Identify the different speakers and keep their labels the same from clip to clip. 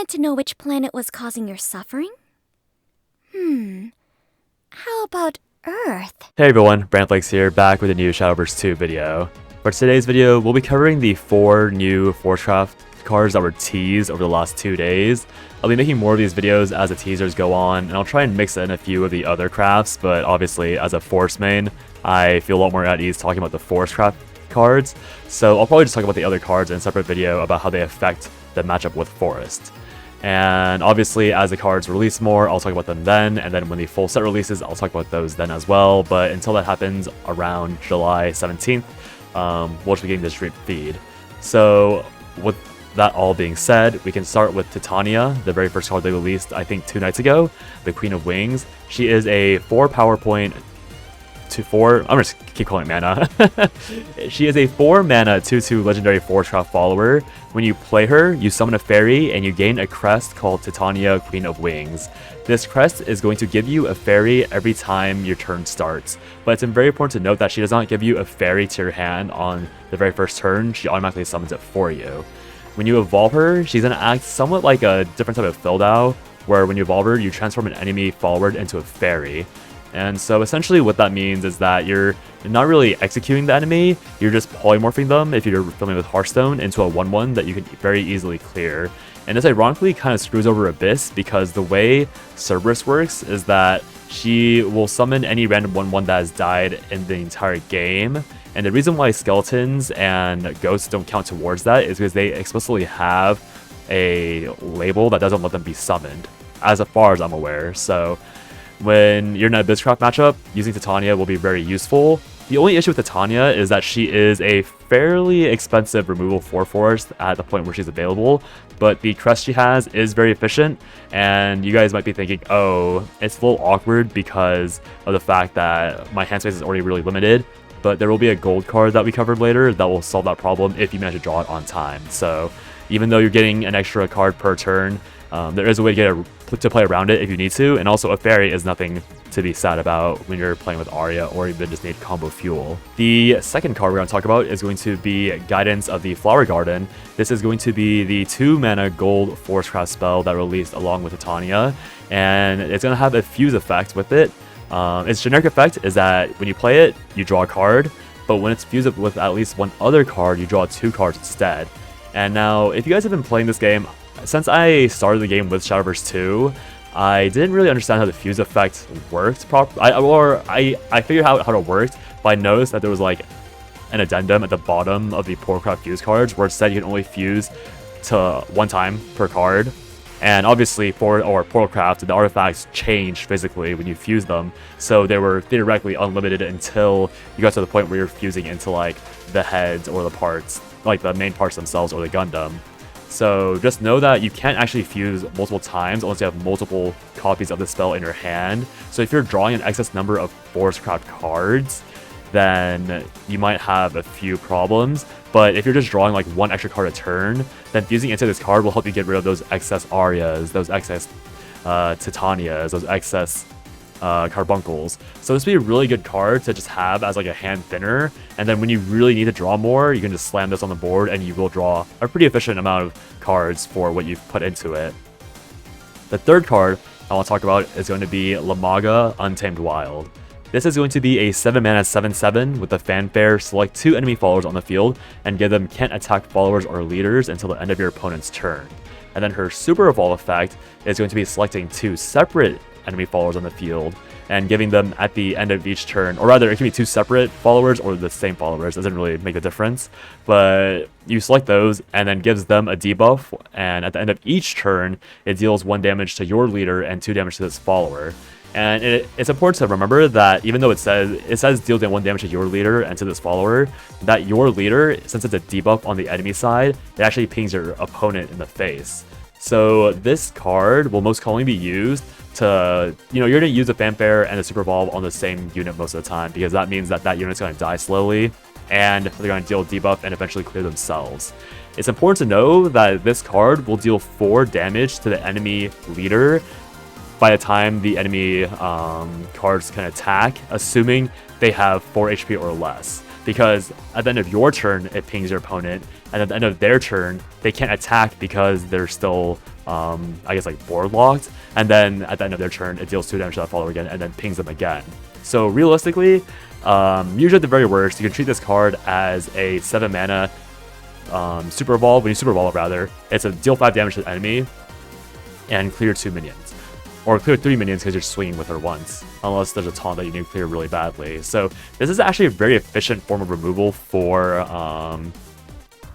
Speaker 1: want to know which planet was causing your suffering? How about Earth?
Speaker 2: Hey everyone, Brantflakes here, back with a new Shadowverse 2 video. For today's video, we'll be covering the 4 new FORESTCRAFT cards that were teased over the last 2 days. I'll be making more of these videos as the teasers go on, and I'll try and mix in a few of the other crafts, but obviously as a Forest main, I feel a lot more at ease talking about the FORESTCRAFT cards, so I'll probably just talk about the other cards in a separate video about how they affect the matchup with Forest. And obviously as the cards release more, I'll talk about them then, and then when the full set releases, I'll talk about those then as well. But until that happens around July 17th, we'll just be getting the stream feed. So with that all being said, we can start with Titania, the very first card they released I think 2 nights ago, the Queen of Wings. She is a 4 power point to 4, I'm just keep calling it mana. She is a 4 mana 2/2 legendary FORESTCRAFT follower. When you play her, you summon a fairy and you gain a crest called Titania, Queen of Wings. This crest is going to give you a fairy every time your turn starts, but it's very important to note that she does not give you a fairy to your hand on the very first turn. She automatically summons it for you. When you evolve her, she's going to act somewhat like a different type of Fildao, where when you evolve her, you transform an enemy forward into a fairy. And so essentially what that means is that you're not really executing the enemy, you're just polymorphing them, if you're familiar with Hearthstone, into a 1/1 that you can very easily clear. And this ironically kind of screws over Abyss, because the way Cerberus works is that she will summon any random 1/1 that has died in the entire game. And the reason why skeletons and ghosts don't count towards that is because they explicitly have a label that doesn't let them be summoned, as far as I'm aware. So when you're in an Abysscraft matchup, using Titania will be very useful. The only issue with Titania is that she is a fairly expensive removal for Forest at the point where she's available, but the crest she has is very efficient, and you guys might be thinking, oh, it's a little awkward because of the fact that my hand space is already really limited, but there will be a gold card that we covered later that will solve that problem if you manage to draw it on time. So even though you're getting an extra card per turn, there is a way to play around it if you need to, and also a fairy is nothing to be sad about when you're playing with Arya or even just need combo fuel. The second card we're going to talk about is going to be Guidance of the Flower Garden. This is going to be the 2 mana gold FORESTCRAFT spell that released along with Titania, and it's going to have a fuse effect with it. Its generic effect is that when you play it, you draw a card, but when it's fused up with at least one other card, you draw 2 cards instead. And now, if you guys have been playing this game, since I started the game with Shadowverse 2, I didn't really understand how the fuse effect worked properly. I figured out how it worked, but I noticed that there was like an addendum at the bottom of the FORESTCRAFT fuse cards where it said you can only fuse to 1 time per card. And obviously for FORESTCRAFT, the artifacts changed physically when you fuse them, so they were theoretically unlimited until you got to the point where you're fusing into like the heads or the parts, like the main parts themselves or the Gundam. So just know that you can't actually fuse multiple times unless you have multiple copies of the spell in your hand. So if you're drawing an excess number of FORESTCRAFT cards, then you might have a few problems. But if you're just drawing like 1 extra card a turn, then fusing into this card will help you get rid of those excess Aryas, those excess Titanias, those excess carbuncles. So this would be a really good card to just have as like a hand thinner, and then when you really need to draw more, you can just slam this on the board and you will draw a pretty efficient amount of cards for what you've put into it. The third card I want to talk about is going to be Lymaga, Untamed Wild. This is going to be a 7 mana 7/7 with the fanfare. Select 2 enemy followers on the field and give them can't attack followers or leaders until the end of your opponent's turn. And then her super evolve effect is going to be selecting 2 separate enemy followers on the field and giving them at the end of each turn, or rather it can be 2 separate followers or the same followers, doesn't really make a difference, but you select those and then gives them a debuff, and at the end of each turn it deals 1 damage to your leader and 2 damage to this follower. And it's important to remember that even though it says deal 1 damage to your leader and to this follower, that your leader, since it's a debuff on the enemy side, it actually pings your opponent in the face. So this card will most commonly be used to, you're going to use the fanfare and the super evolve on the same unit most of the time, because that means that that unit's going to die slowly and they're going to deal debuff and eventually clear themselves. It's important to know that this card will deal 4 damage to the enemy leader by the time the enemy cards can attack, assuming they have 4 HP or less. Because at the end of your turn, it pings your opponent, and at the end of their turn, they can't attack because they're still I guess like board locked, and then at the end of their turn it deals 2 damage to that follower again and then pings them again. So realistically, usually at the very worst, you can treat this card as a 7 mana Super Evolve. When you Super Evolve it, rather, it's a deal 5 damage to the enemy and clear 2 minions. Or clear 3 minions because you're swinging with her once, unless there's a taunt that you need to clear really badly. So this is actually a very efficient form of removal for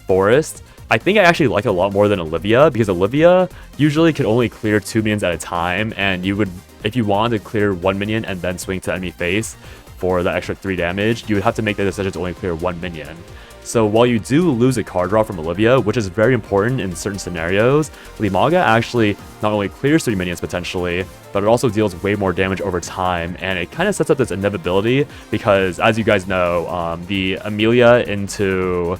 Speaker 2: Forest. I think I actually like it a lot more than Olivia, because Olivia usually can only clear 2 minions at a time, and you would, if you wanted to clear 1 minion and then swing to enemy face for the extra 3 damage, you would have to make the decision to only clear 1 minion. So while you do lose a card draw from Olivia, which is very important in certain scenarios, Lymaga actually not only clears 3 minions potentially, but it also deals way more damage over time, and it kind of sets up this inevitability because, as you guys know, the Amelia into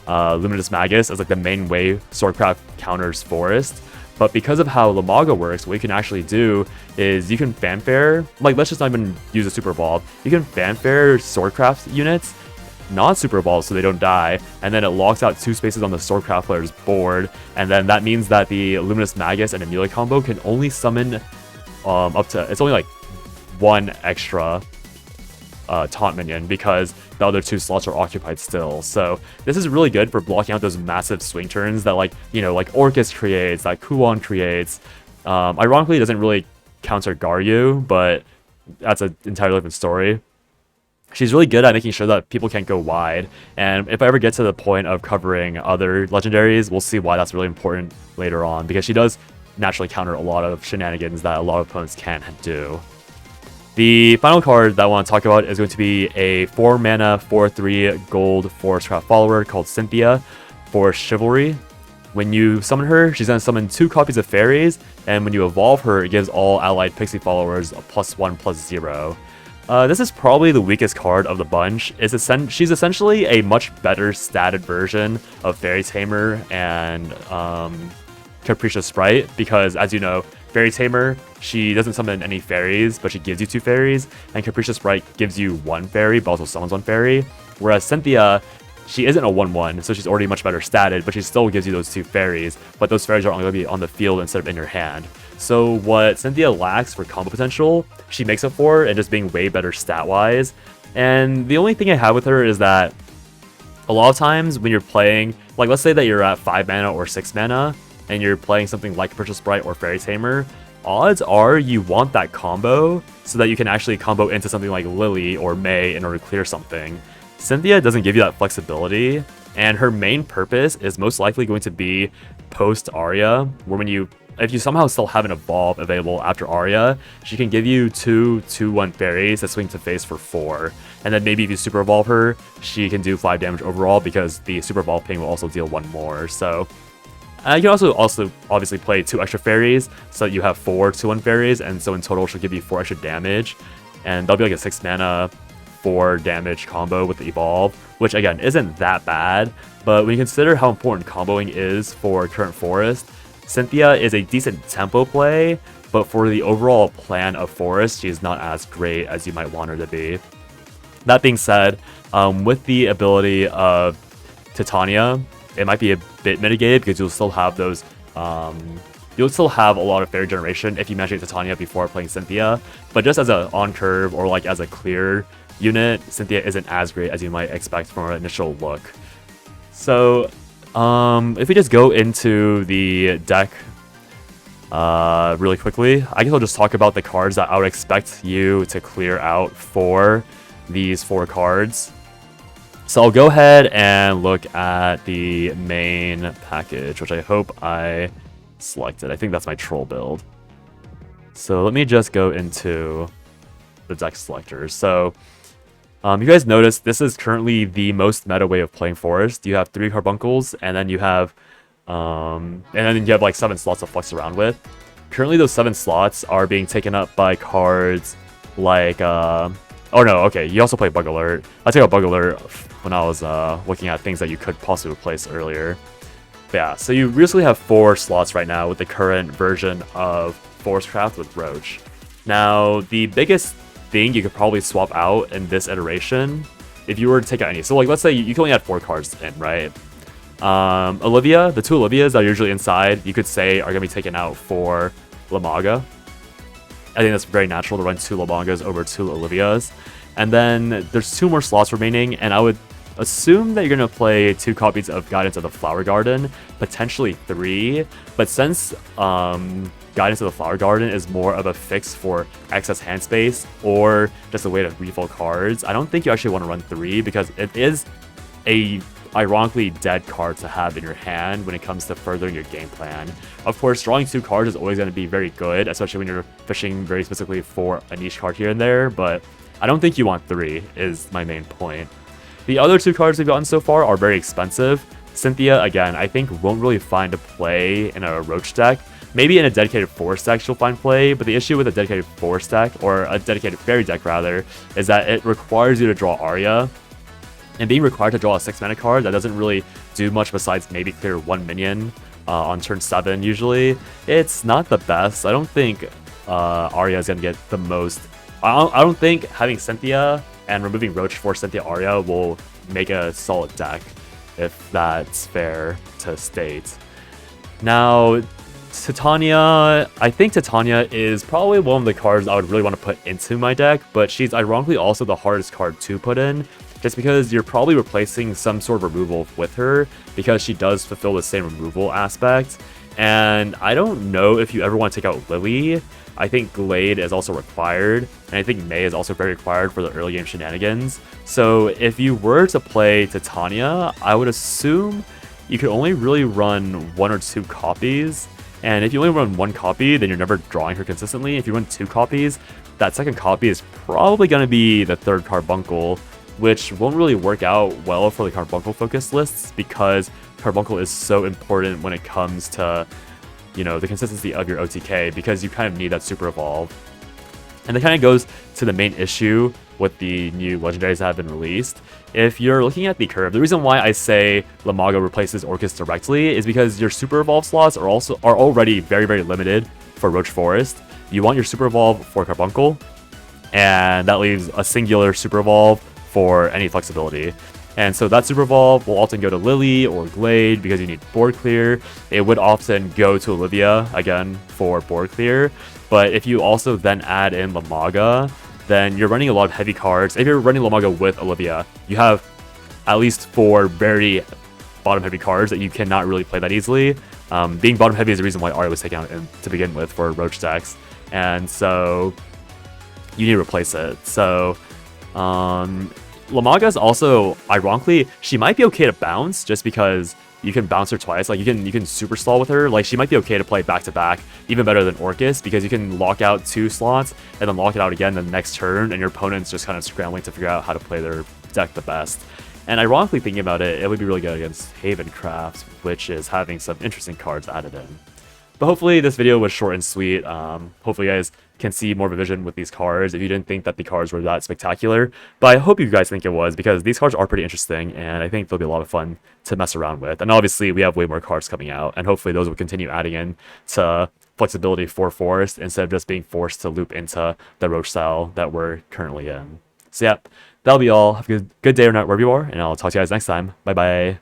Speaker 2: Luminous Magus is like the main way Swordcraft counters Forest. But because of how Lymaga works, what you can actually do is you can fanfare, like let's just not even use a Super Evolve, you can fanfare Swordcraft units, not Super Evolve so they don't die, and then it locks out 2 spaces on the Swordcraft player's board, and then that means that the Luminous Magus and Amelia combo can only summon up to, it's only like 1 extra taunt minion because the other 2 slots are occupied still. So this is really good for blocking out those massive swing turns that, like, you know, like Orcus creates, that Kuon creates. Ironically, it doesn't really counter Garyu, but that's an entirely different story. She's really good at making sure that people can't go wide, and if I ever get to the point of covering other legendaries, we'll see why that's really important later on, because she does naturally counter a lot of shenanigans that a lot of opponents can't do. The final card that I want to talk about is going to be a 4 mana 4/3 gold FORESTCRAFT follower called Cynthia for Chivalry. When you summon her, she's going to summon 2 copies of fairies, and when you evolve her, it gives all allied pixie followers a +1/+0. This is probably the weakest card of the bunch. She's essentially a much better statted version of Fairy Tamer and Capricious Sprite, because as you know, Fairy Tamer, she doesn't summon any fairies, but she gives you 2 fairies, and Capricious Sprite gives you 1 fairy, but also summons 1 fairy. Whereas Cynthia, she isn't a 1/1, so she's already much better statted, but she still gives you those 2 fairies, but those fairies are only going to be on the field instead of in your hand. So what Cynthia lacks for combo potential, she makes up for and just being way better stat-wise. And the only thing I have with her is that a lot of times when you're playing, like let's say that you're at 5 mana or 6 mana, and you're playing something like Capricious Sprite or Fairy Tamer, odds are you want that combo so that you can actually combo into something like Lily or May in order to clear something. Cynthia doesn't give you that flexibility, and her main purpose is most likely going to be post Arya, where if you somehow still have an evolve available after Arya, she can give you 2/2/1 fairies that swing to face for 4. And then maybe if you super evolve her, she can do 5 damage overall because the super evolve ping will also deal 1 more. So you can also obviously play 2 extra fairies so that you have 4 2/1 fairies, and so in total she'll give you 4 extra damage. And that'll be like a 6 mana 4 damage combo with the evolve, which again isn't that bad, but when you consider how important comboing is for current Forest, Cynthia is a decent tempo play, but for the overall plan of Forest, she is not as great as you might want her to be. That being said, with the ability of Titania, it might be a bit mitigated because you'll still have those, you'll still have a lot of fairy generation if you manage Titania before playing Cynthia, but just as a on curve or like as a clear unit, Cynthia isn't as great as you might expect from her initial look. So if we just go into the deck really quickly, I guess I'll just talk about the cards that I would expect you to clear out for these 4 cards. So I'll go ahead and look at the main package, which I hope I selected. I think that's my troll build. So let me just go into the deck selectors. So you guys notice this is currently the most meta way of playing Forest. You have 3 carbuncles, and then you have like 7 slots to flex around with. Currently, those 7 slots are being taken up by cards like oh no, okay, you also play Bug Alert. I took out Bug Alert when I was looking at things that you could possibly replace earlier. But yeah, so you recently have 4 slots right now with the current version of FORESTCRAFT with Roach. Now, the biggest thing you could probably swap out in this iteration, if you were to take out any, so like let's say you can only add 4 cards in, right? Olivia, the 2 Olivias that are usually inside, you could say are going to be taken out for Lymaga. I think that's very natural to run 2 Lymagas over 2 Olivias. And then there's 2 more slots remaining, and I would assume that you're going to play 2 copies of Guidance of the Flower Garden, potentially 3. But since Guidance of the Flower Garden is more of a fix for excess hand space or just a way to refill cards, I don't think you actually want to run 3 because it is a ironically dead card to have in your hand when it comes to furthering your game plan. Of course, drawing 2 cards is always going to be very good, especially when you're fishing very specifically for a niche card here and there, but I don't think you want 3 is my main point. The other 2 cards we've gotten so far are very expensive. Cynthia, again, I think won't really find a play in a Roach deck. Maybe in a dedicated Forest deck she'll find play, but the issue with a dedicated Forest deck, or a dedicated Fairy deck rather, is that it requires you to draw Arya. And being required to draw a 6-mana card that doesn't really do much besides maybe clear 1 minion on turn 7 usually, it's not the best. I don't think Arya is going to get the most. I don't think having Cynthia and removing Roach for Cynthia Arya will make a solid deck, if that's fair to state. Now, Titania, I think Titania is probably one of the cards I would really want to put into my deck, but she's ironically also the hardest card to put in, just because you're probably replacing some sort of removal with her, because she does fulfill the same removal aspect. And I don't know if you ever want to take out Lily. I think Glade is also required, and I think May is also very required for the early game shenanigans. So if you were to play Titania, I would assume you could only really run 1 or 2 copies. And if you only run 1 copy, then you're never drawing her consistently. If you run 2 copies, that second copy is probably going to be the 3rd Carbuncle, which won't really work out well for the Carbuncle focused lists because Carbuncle is so important when it comes to, you know, the consistency of your OTK, because you kind of need that super evolve. And that kind of goes to the main issue with the new legendaries that have been released. If you're looking at the curve, the reason why I say Lymaga replaces Orcus directly is because your super evolve slots are already very, very limited for Roach Forest. You want your super evolve for Carbuncle, and that leaves a singular super evolve for any flexibility. And so that super evolve will often go to Lily or Glade because you need board clear. It would often go to Olivia again for board clear. But if you also then add in Lymaga, then you're running a lot of heavy cards. If you're running Lymaga with Olivia, you have at least 4 very bottom heavy cards that you cannot really play that easily. Being bottom heavy is the reason why Arya was taken out to begin with for Roach decks. And so you need to replace it. So Lymaga is also, ironically, she might be okay to bounce just because you can bounce her twice. Like you can super stall with her. Like she might be okay to play back to back, even better than Orcus, because you can lock out 2 slots and then lock it out again the next turn, and your opponent's just kind of scrambling to figure out how to play their deck the best. And ironically, thinking about it, it would be really good against Havencraft, which is having some interesting cards added in. But hopefully this video was short and sweet. Hopefully you guys can see more of a vision with these cards if you didn't think that the cards were that spectacular. But I hope you guys think it was, because these cards are pretty interesting, and I think they'll be a lot of fun to mess around with. And obviously we have way more cards coming out, and hopefully those will continue adding in to flexibility for Forest instead of just being forced to loop into the Roach style that we're currently in. So yeah, that'll be all. Have a good day or night wherever you are, and I'll talk to you guys next time. Bye bye.